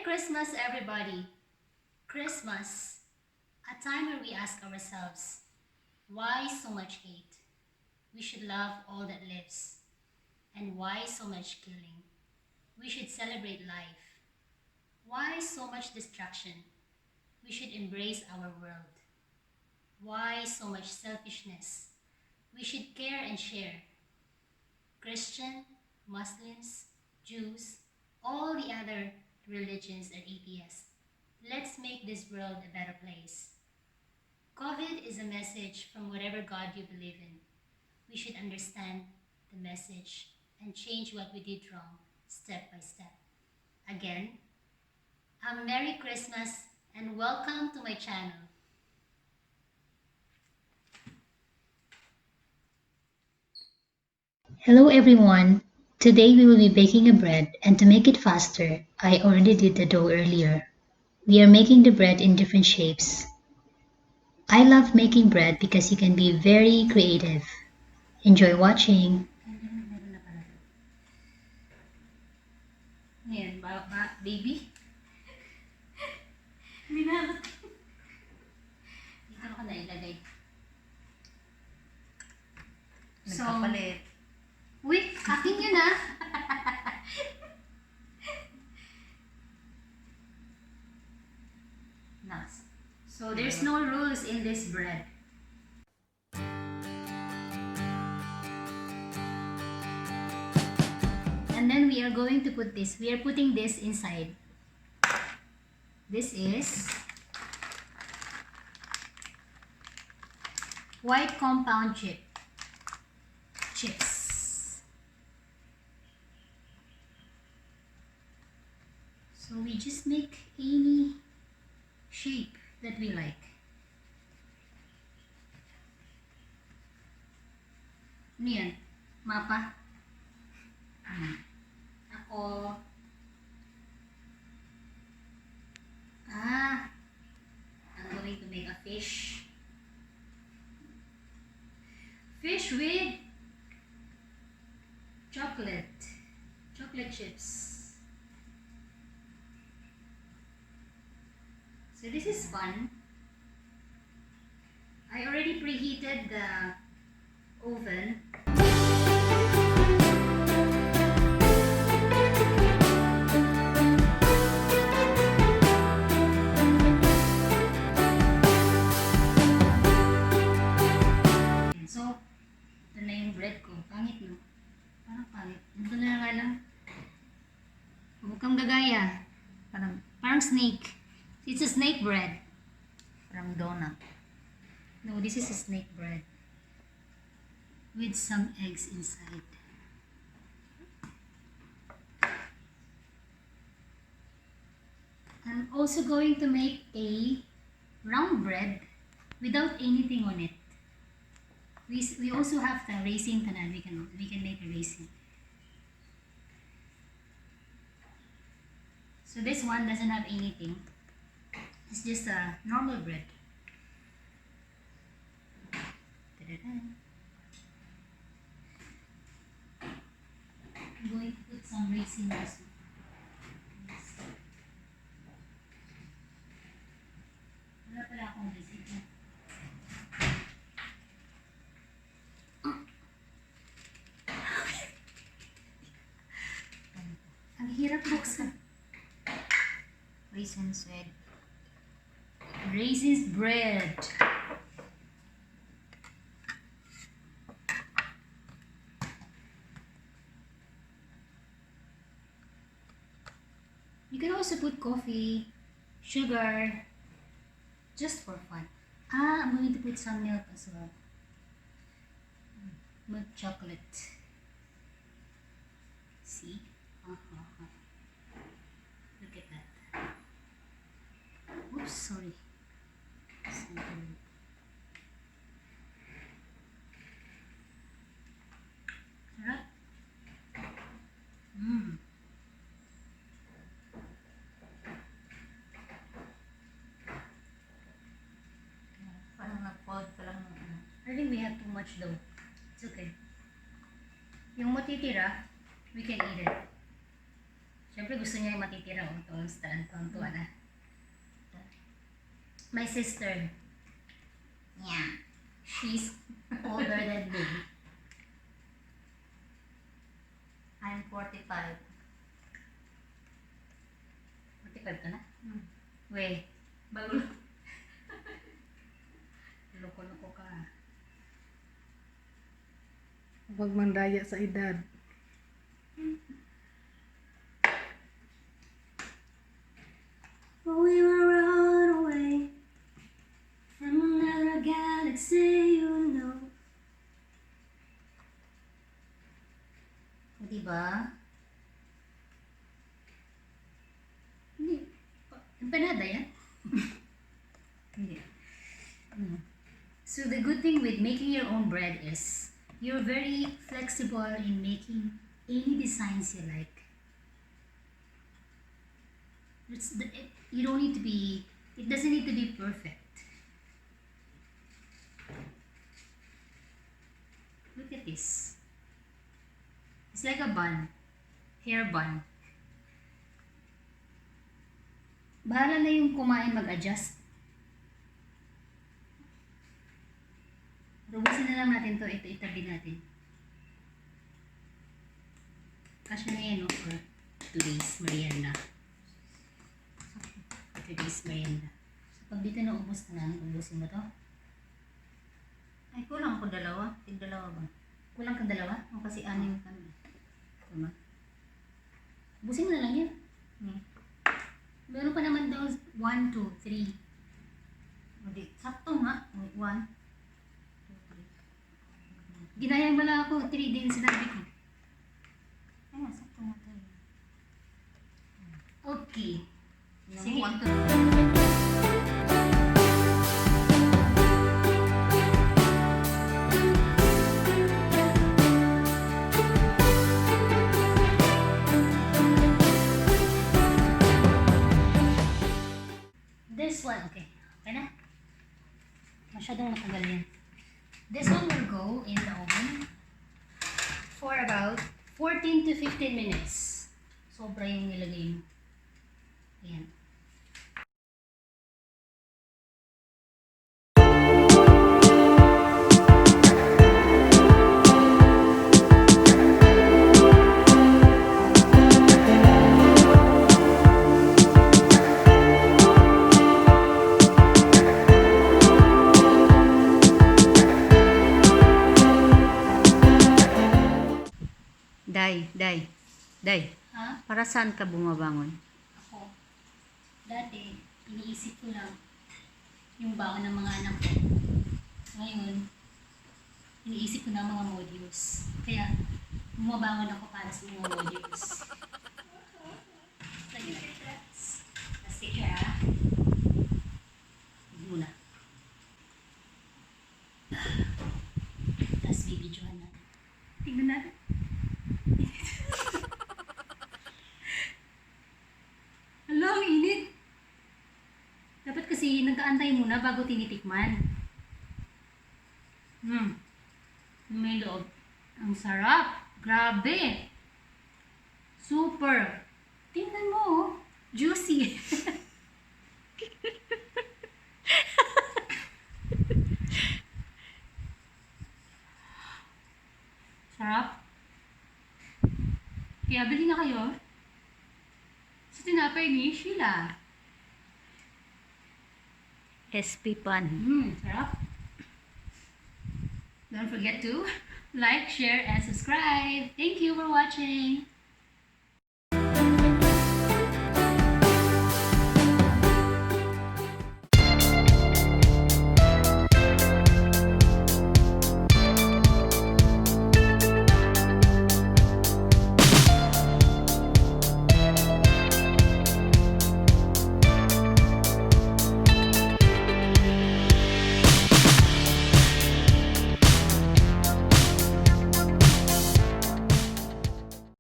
Christmas, everybody! Christmas, a time where we ask ourselves, why so much hate? We should love all that lives. And why so much killing? We should celebrate life. Why so much destruction? We should embrace our world. Why so much selfishness? We should care and share. Christian, Muslims, Jews, all the other religions and atheists. Let's make this world a better place. COVID is a message from whatever God you believe in. We should understand the message and change what we did wrong step by step. Again, a Merry Christmas and welcome to my channel. Hello everyone! Today we will be baking a bread, and to make it faster, I already did the dough earlier. We are making the bread in different shapes. I love making bread because you can be very creative. Enjoy watching! Ayan, baby? Minalot. Dito ko na ilagay. Nagkapalit. Wait, akin yun ah! Nas. So there's no rules in this bread. And then we are going to put this. We are putting this inside. This is white compound chips. So we just make any shape that we like. Ano yan? Mapa? Ako. I'm going to make a fish. Fish with chocolate chips. So this is fun. I already preheated the oven. So, ito na yung bread ko. Pangit, no? Parang pangit. Ito na nga lang. Huwag kang gagaya. Parang snake. It's a snake bread. Parang donut. No, this is a snake bread. With some eggs inside. I'm also going to make a round bread without anything on it. We also have the raisin tanan. We can make a raisin. So this one doesn't have anything. It's just a normal bread. Ta-da-da. I'm going to put some raisin also. Wala pala akong raisin. Ang hirap buksan. Raisins with Raisins bread. You can also put coffee, sugar, just for fun. I'm going to put some milk as well. Milk chocolate. See? Look at that. Oops, sorry. Sarap. parang nag-fold ka lang ng ano. I think we have too much though. It's okay. Yung matitira, we can eat it. Siyempre gusto niya yung matitira. Tuwan na. My sister. Yeah. She's older than me. I'm 45. 45 ka na? Hmm. Wait. Bago lang. Loko-loko ka. Huwag mandaya sa edad. We were on our way from another galaxy, you know. O, diba? Hindi. Empanada yan? Hindi. So the good thing with making your own bread is you're very flexible in making any designs you like. You don't need to be, it doesn't need to be perfect. Look at this. It's like a bun, hair bun. Bahala na yung kumain mag-adjust. Rubusin na lang natin to, ito itabi natin. Kasya na yan, no? For today's merienda. Today's merienda. So, pag dito na ubos na namin, ubusin mo to. Ay, kulang ko dalawa. Tig-dalawa ba? Kulang kang dalawa? O kasi anim kami. Tama. Ubusin mo na lang yan. Hmm. Meron pa naman daw 1, 2, 3. Hindi. Sakto nga. 1, 2, 3. Ginayang wala ako, 3 din sinabi ko. Ay, sakto nga tayo. Okay. Sige. Sige. 1, 2, 3. This one, okay. Okay na? Masyadong matagal yan. This one will go in the oven for about 14 to 15 minutes. Sobra yung nilagay mo. Ayan. Day. Ha? Para saan ka bumabangon? Ako. Dati, iniisip ko lang yung baon ng mga anak ko. Ngayon, iniisip ko na mga modules. Kaya, bumabangon ako para sa mga modules. Lagyan natin ito. Let's take care, ha? Huwag muna. Tapos bibidyohan natin. Tignan natin. Hala, ang init. Dapat kasi nag-aantay muna bago tinitikman. May loob. Ang sarap. Grabe. Super. Tingnan mo, oh. Juicy. Sarap. Kaya bili na kayo sa tinapay ni Sheila. SP Pan. Sarap. Don't forget to like, share, and subscribe. Thank you for watching.